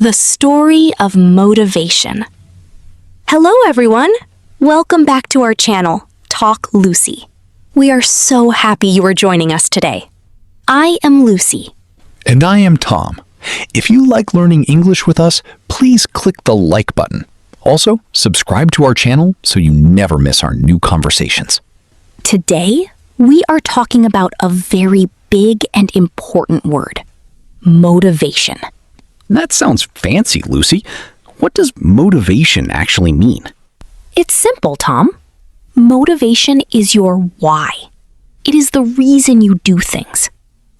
The story of motivation. Hello, everyone. Welcome back to our channel, Talk Lucy. We are so happy you are joining us today. I am Lucy. And I am Tom. If you like learning English with us, please click the like button. Also, subscribe to our channel so you never miss our new conversations. Today, we are talking about a very big and important word, motivation. That sounds fancy, Lucy. What does motivation actually mean? It's simple, Tom. Motivation is your why. It is the reason you do things.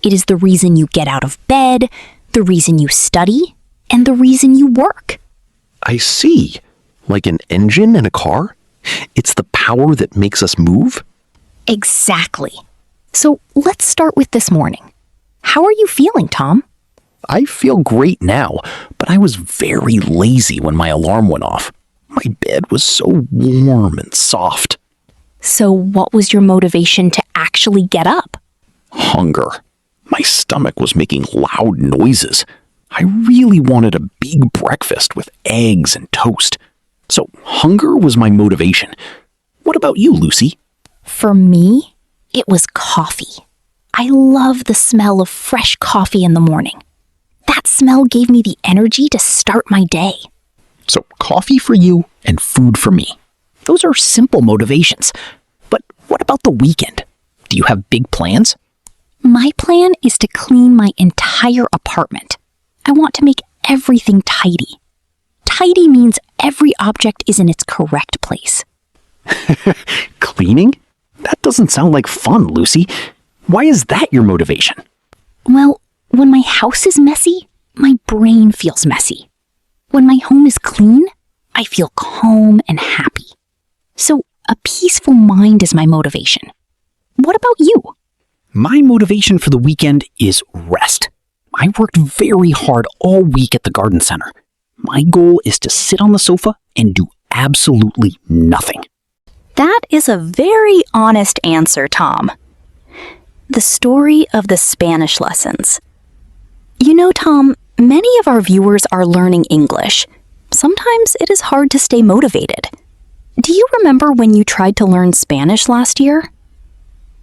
It is the reason you get out of bed, the reason you study, and the reason you work. I see. Like an engine in a car? It's the power that makes us move? Exactly. So let's start with this morning. How are you feeling, Tom? I feel great now, but I was very lazy when my alarm went off. My bed was so warm and soft. So what was your motivation to actually get up? Hunger. My stomach was making loud noises. I really wanted a big breakfast with eggs and toast. So hunger was my motivation. What about you, Lucy? For me, it was coffee. I love the smell of fresh coffee in the morning. That smell gave me the energy to start my day. So coffee for you and food for me. Those are simple motivations. But what about the weekend? Do you have big plans? My plan is to clean my entire apartment. I want to make everything tidy. Tidy means every object is in its correct place. Cleaning? That doesn't sound like fun, Lucy. Why is that your motivation? Well, when my house is messy, my brain feels messy. When my home is clean, I feel calm and happy. So a peaceful mind is my motivation. What about you? My motivation for the weekend is rest. I worked very hard all week at the garden center. My goal is to sit on the sofa and do absolutely nothing. That is a very honest answer, Tom. The story of the Spanish lessons. You know, Tom, many of our viewers are learning English. Sometimes it is hard to stay motivated. Do you remember when you tried to learn Spanish last year?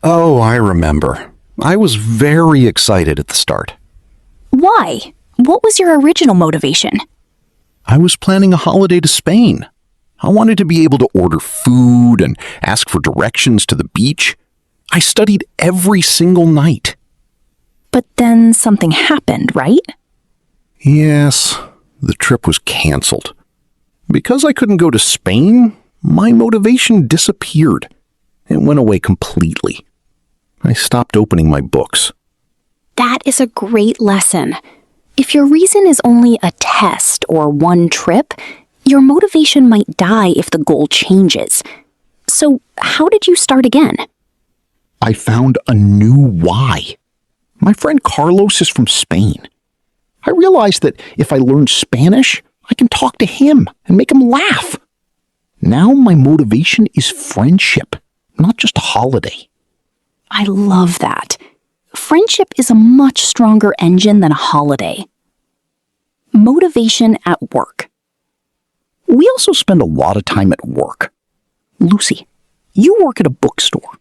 Oh, I remember. I was very excited at the start. Why? What was your original motivation? I was planning a holiday to Spain. I wanted to be able to order food and ask for directions to the beach. I studied every single night. But then something happened, right? Yes, the trip was canceled. Because I couldn't go to Spain, my motivation disappeared. It went away completely. I stopped opening my books. That is a great lesson. If your reason is only a test or one trip, your motivation might die if the goal changes. So, how did you start again? I found a new why. My friend Carlos is from Spain. I realized that if I learned Spanish, I can talk to him and make him laugh. Now my motivation is friendship, not just a holiday. I love that. Friendship is a much stronger engine than a holiday. Motivation at work. We also spend a lot of time at work. Lucy, you work at a bookstore.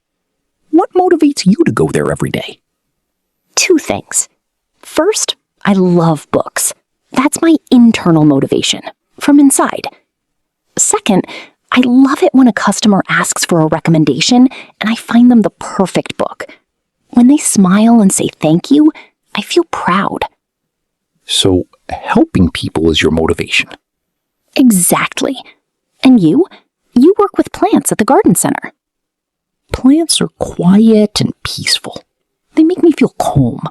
What motivates you to go there every day? Two things. First, I love books. That's my internal motivation, from inside. Second, I love it when a customer asks for a recommendation and I find them the perfect book. When they smile and say thank you, I feel proud. So, helping people is your motivation. Exactly. And you? You work with plants at the garden center. Plants are quiet and peaceful. They make me feel calm.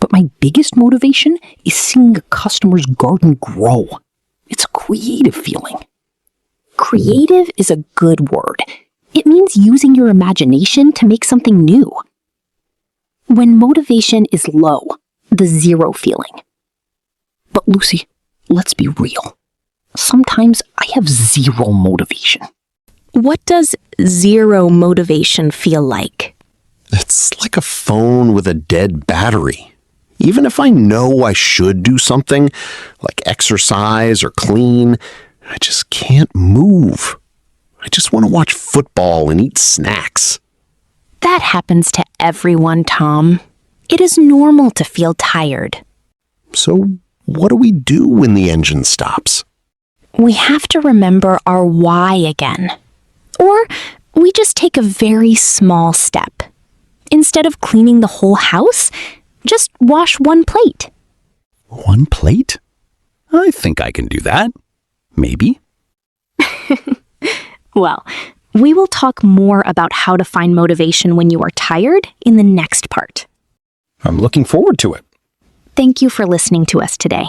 But my biggest motivation is seeing a customer's garden grow. It's a creative feeling. Creative is a good word. It means using your imagination to make something new. When motivation is low, the zero feeling. But Lucy, let's be real. Sometimes I have zero motivation. What does zero motivation feel like? It's like a phone with a dead battery. Even if I know I should do something, like exercise or clean, I just can't move. I just want to watch football and eat snacks. That happens to everyone, Tom. It is normal to feel tired. So what do we do when the engine stops? We have to remember our why again. Or we just take a very small step. Instead of cleaning the whole house, just wash one plate. One plate? I think I can do that. Maybe. Well, we will talk more about how to find motivation when you are tired in the next part. I'm looking forward to it. Thank you for listening to us today.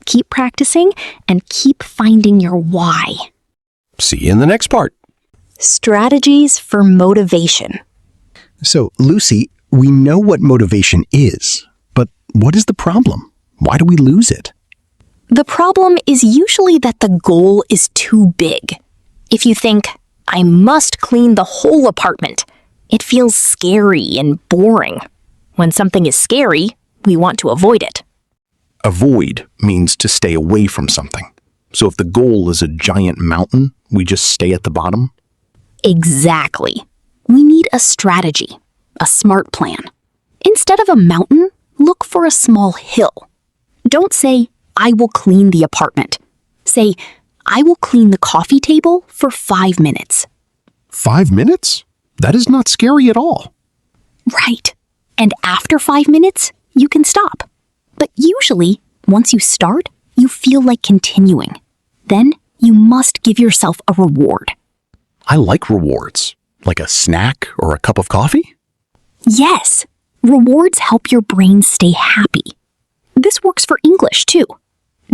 Keep practicing and keep finding your why. See you in the next part. Strategies for motivation. So, Lucy, we know what motivation is, but what is the problem? Why do we lose it? The problem is usually that the goal is too big. If you think, I must clean the whole apartment, it feels scary and boring. When something is scary, we want to avoid it. Avoid means to stay away from something. So if the goal is a giant mountain, we just stay at the bottom? Exactly. We need a strategy, a smart plan. Instead of a mountain, look for a small hill. Don't say, I will clean the apartment. Say, I will clean the coffee table for 5 minutes. 5 minutes? That is not scary at all. Right. And after 5 minutes, you can stop. But usually, once you start, you feel like continuing. Then you must give yourself a reward. I like rewards. Like a snack or a cup of coffee? Yes, rewards help your brain stay happy. This works for English too.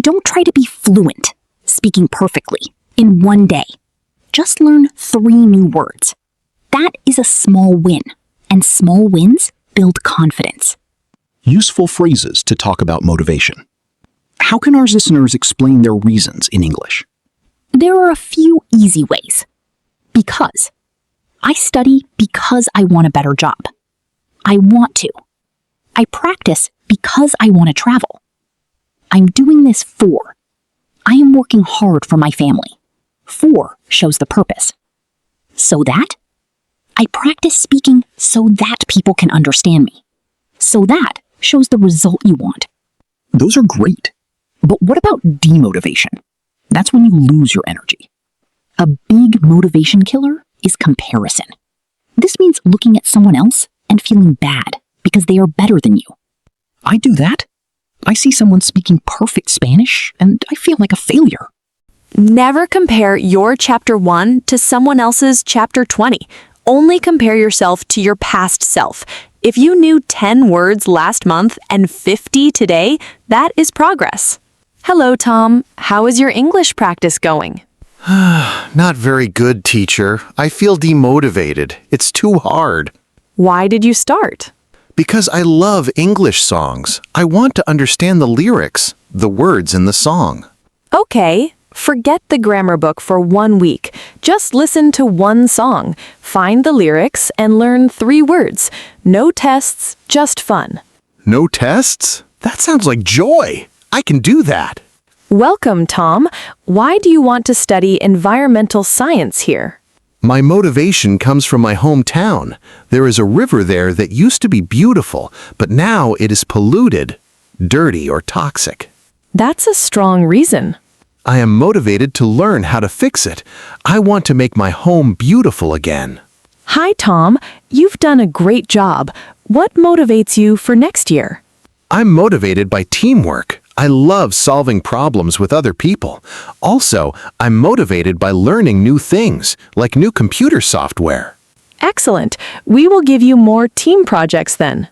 Don't try to be fluent, speaking perfectly, in one day. Just learn 3 new words. That is a small win, and small wins build confidence. Useful phrases to talk about motivation. How can our listeners explain their reasons in English? There are a few easy ways. Because. I study because I want a better job. I want to. I practice because I want to travel. I'm doing this for. I am working hard for my family. For shows the purpose. So that? I practice speaking so that people can understand me. So that shows the result you want. Those are great. But what about demotivation? That's when you lose your energy. A big motivation killer is comparison. This means looking at someone else and feeling bad because they are better than you. I do that. I see someone speaking perfect Spanish and I feel like a failure. Never compare your chapter 1 to someone else's chapter 20. Only compare yourself to your past self. If you knew 10 words last month and 50 today, that is progress. Hello, Tom. How is your English practice going? Not very good, teacher. I feel demotivated. It's too hard. Why did you start? Because I love English songs. I want to understand the lyrics, the words in the song. Okay, forget the grammar book for 1 week. Just listen to one song, find the lyrics, and learn 3 words. No tests, just fun. No tests? That sounds like joy. I can do that. Welcome, Tom. Why do you want to study environmental science here? My motivation comes from my hometown. There is a river there that used to be beautiful, but now it is polluted, dirty, or toxic. That's a strong reason. I am motivated to learn how to fix it. I want to make my home beautiful again. Hi, Tom. You've done a great job. What motivates you for next year? I'm motivated by teamwork. I love solving problems with other people. Also, I'm motivated by learning new things, like new computer software. Excellent. We will give you more team projects then.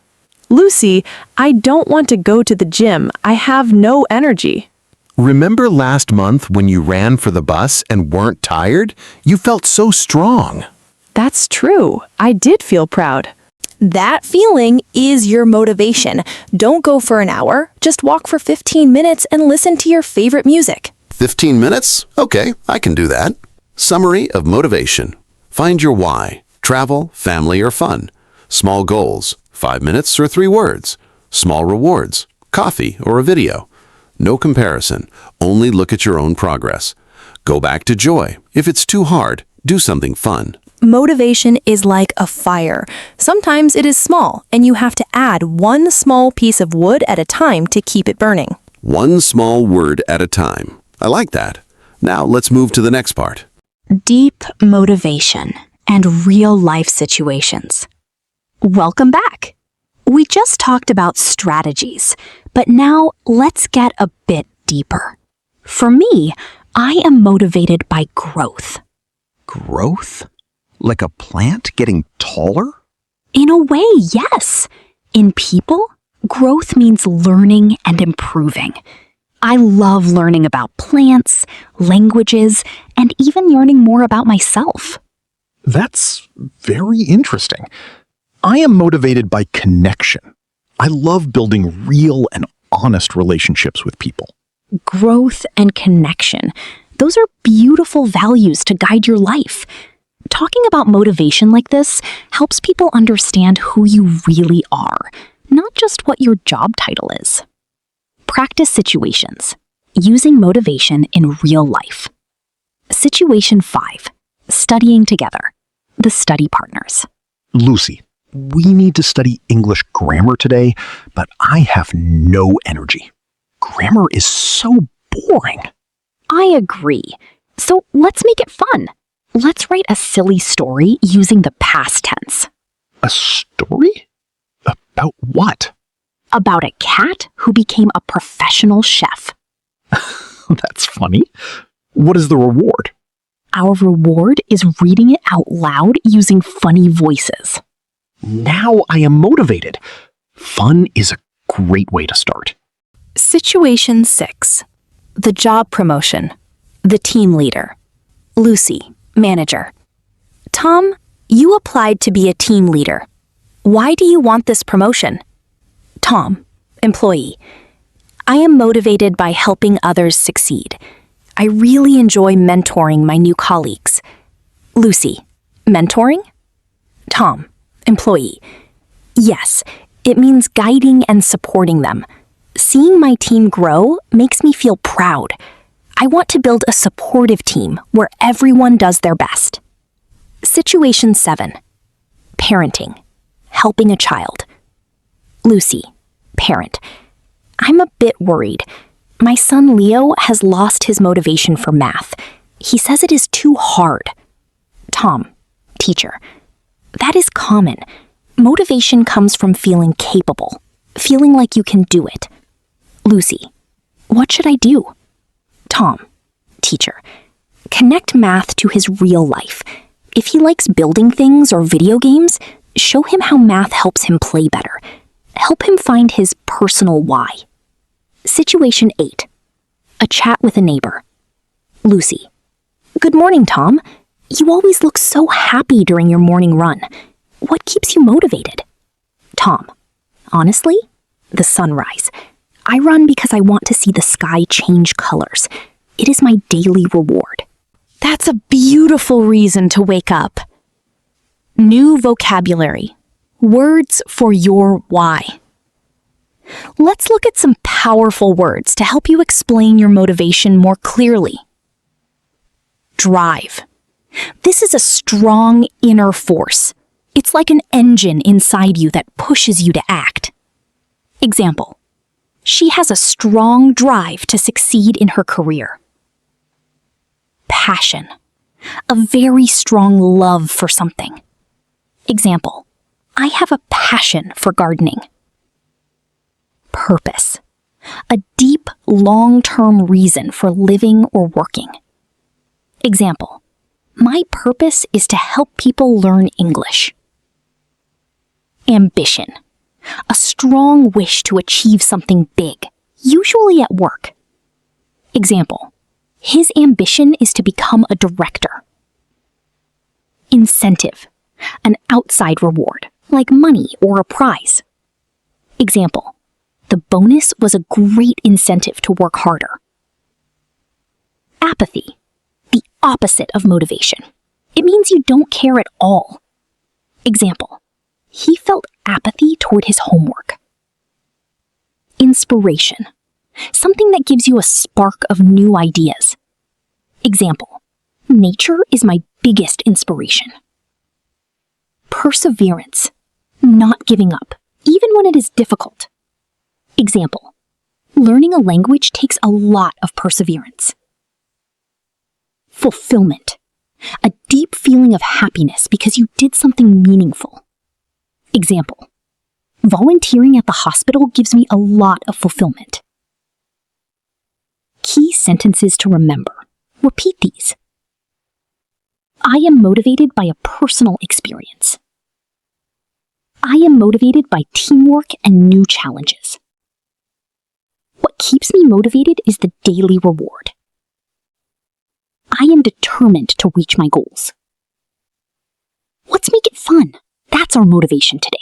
Lucy, I don't want to go to the gym. I have no energy. Remember last month when you ran for the bus and weren't tired? You felt so strong. That's true. I did feel proud. That feeling is your motivation. Don't go for an hour. Just walk for 15 minutes and listen to your favorite music. 15 minutes? Okay, I can do that. Summary of motivation. Find your why. Travel, family, or fun. Small goals. 5 minutes or 3 words. Small rewards, coffee, or a video. No comparison. Only look at your own progress. Go back to joy. If it's too hard, do something fun. Motivation is like a fire. Sometimes it is small, and you have to add one small piece of wood at a time to keep it burning. One small word at a time. I like that. Now let's move to the next part. Deep motivation and real-life situations. Welcome back. We just talked about strategies, but now let's get a bit deeper. For me, I am motivated by growth. Growth? Like a plant getting taller? In a way, yes. In people, growth means learning and improving. I love learning about plants, languages, and even learning more about myself. That's very interesting. I am motivated by connection. I love building real and honest relationships with people. Growth and connection. Those are beautiful values to guide your life. Talking about motivation like this helps people understand who you really are, not just what your job title is. Practice situations. Using motivation in real life. Situation 5. Studying together. The study partners. Lucy, we need to study English grammar today, but I have no energy. Grammar is so boring. I agree. So let's make it fun. Let's write a silly story using the past tense. A story? About what? About a cat who became a professional chef. That's funny. What is the reward? Our reward is reading it out loud using funny voices. Now I am motivated. Fun is a great way to start. Situation 6. The job promotion. The team leader. Lucy, manager. Tom, you applied to be a team leader. Why do you want this promotion? Tom, employee. I am motivated by helping others succeed. I really enjoy mentoring my new colleagues. Lucy, mentoring? Tom, employee. Yes, it means guiding and supporting them. Seeing my team grow makes me feel proud. I want to build a supportive team where everyone does their best. Situation 7. Parenting. Helping a child. Lucy, parent. I'm a bit worried. My son Leo has lost his motivation for math. He says it is too hard. Tom, teacher. That is common. Motivation comes from feeling capable, feeling like you can do it. Lucy, what should I do? Tom, teacher. Connect math to his real life. If he likes building things or video games, show him how math helps him play better. Help him find his personal why. Situation 8. A chat with a neighbor. Lucy. Good morning, Tom. You always look so happy during your morning run. What keeps you motivated? Tom. Honestly, the sunrise. I run because I want to see the sky change colors. It is my daily reward. That's a beautiful reason to wake up. New vocabulary. Words for your why. Let's look at some powerful words to help you explain your motivation more clearly. Drive. This is a strong inner force. It's like an engine inside you that pushes you to act. Example. She has a strong drive to succeed in her career. Passion. A very strong love for something. Example. I have a passion for gardening. Purpose. A deep, long-term reason for living or working. Example. My purpose is to help people learn English. Ambition. A strong wish to achieve something big, usually at work. Example. His ambition is to become a director. Incentive. An outside reward, like money or a prize. Example. The bonus was a great incentive to work harder. Apathy. The opposite of motivation. It means you don't care at all. Example. He felt apathy toward his homework. Inspiration. Something that gives you a spark of new ideas. Example. Nature is my biggest inspiration. Perseverance. Not giving up, even when it is difficult. Example. Learning a language takes a lot of perseverance. Fulfillment. A deep feeling of happiness because you did something meaningful. Example. Volunteering at the hospital gives me a lot of fulfillment. Key sentences to remember. Repeat these. I am motivated by a personal experience. I am motivated by teamwork and new challenges. What keeps me motivated is the daily reward. I am determined to reach my goals. Let's make it fun. That's our motivation today.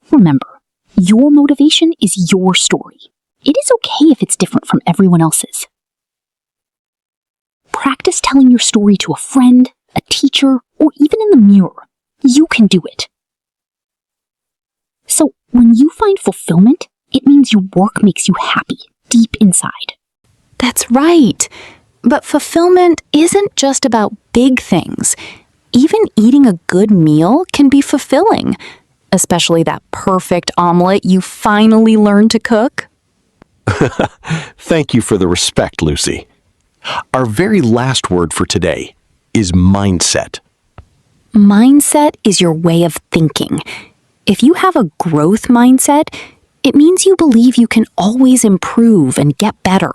Remember, your motivation is your story. It is okay if it's different from everyone else's. Practice telling your story to a friend, a teacher, or even in the mirror. You can do it. So, when you find fulfillment, it means your work makes you happy, deep inside. That's right. But fulfillment isn't just about big things. Even eating a good meal can be fulfilling, especially that perfect omelet you finally learned to cook. Thank you for the respect, Lucy. Our very last word for today is mindset. Mindset is your way of thinking. If you have a growth mindset, it means you believe you can always improve and get better.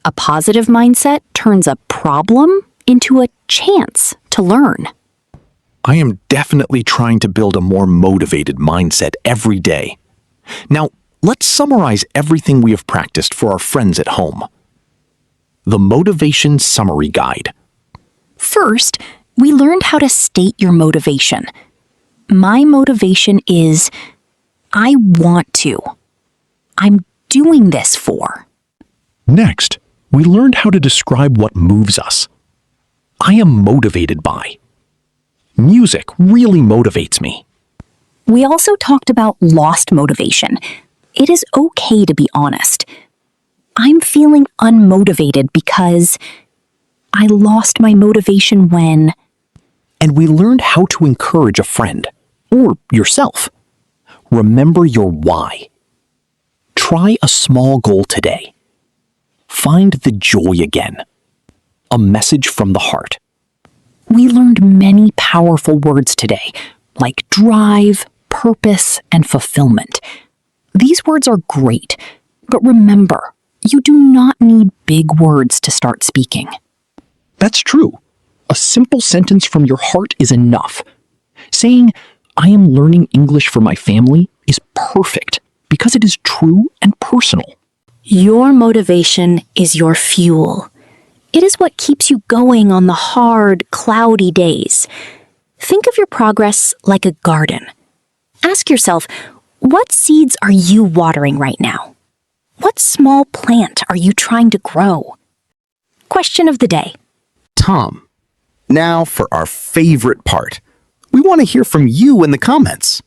A positive mindset turns a problem into a chance to learn. I am definitely trying to build a more motivated mindset every day. Now, let's summarize everything we have practiced for our friends at home. The Motivation Summary Guide. First, we learned how to state your motivation. My motivation is, I want to. I'm doing this for. Next, we learned how to describe what moves us. I am motivated by. Music really motivates me. We also talked about lost motivation. It is okay to be honest. I'm feeling unmotivated because I lost my motivation when... And we learned how to encourage a friend, or yourself. Remember your why. Try a small goal today. Find the joy again. A message from the heart. We learned many powerful words today, like drive, purpose, and fulfillment. These words are great, but remember, you do not need big words to start speaking. That's true. A simple sentence from your heart is enough. Saying, I am learning English for my family is perfect because it is true and personal. Your motivation is your fuel. It is what keeps you going on the hard, cloudy days. Think of your progress like a garden. Ask yourself, what seeds are you watering right now? What small plant are you trying to grow? Question of the day. Tom, now for our favorite part. We want to hear from you in the comments.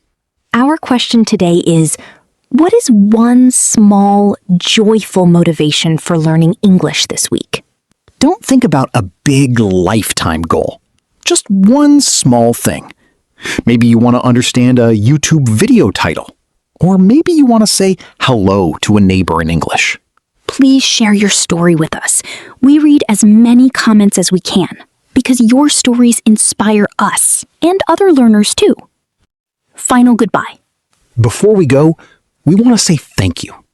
Our question today is, what is one small, joyful motivation for learning English this week? Don't think about a big lifetime goal. Just one small thing. Maybe you want to understand a YouTube video title. Or maybe you want to say hello to a neighbor in English. Please share your story with us. We read as many comments as we can, because your stories inspire us and other learners too. Final goodbye. Before we go, we want to say thank you.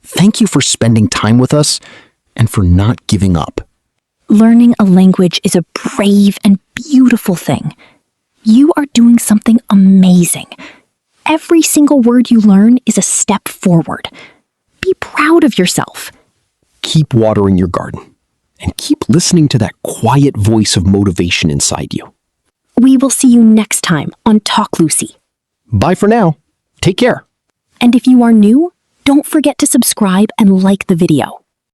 Thank you for spending time with us and for not giving up. Learning a language is a brave and beautiful thing. You are doing something amazing. Every single word you learn is a step forward. Be proud of yourself. Keep watering your garden and keep listening to that quiet voice of motivation inside you. We will see you next time on Talk Lucy. Bye for now. Take care. And if you are new, don't forget to subscribe and like the video.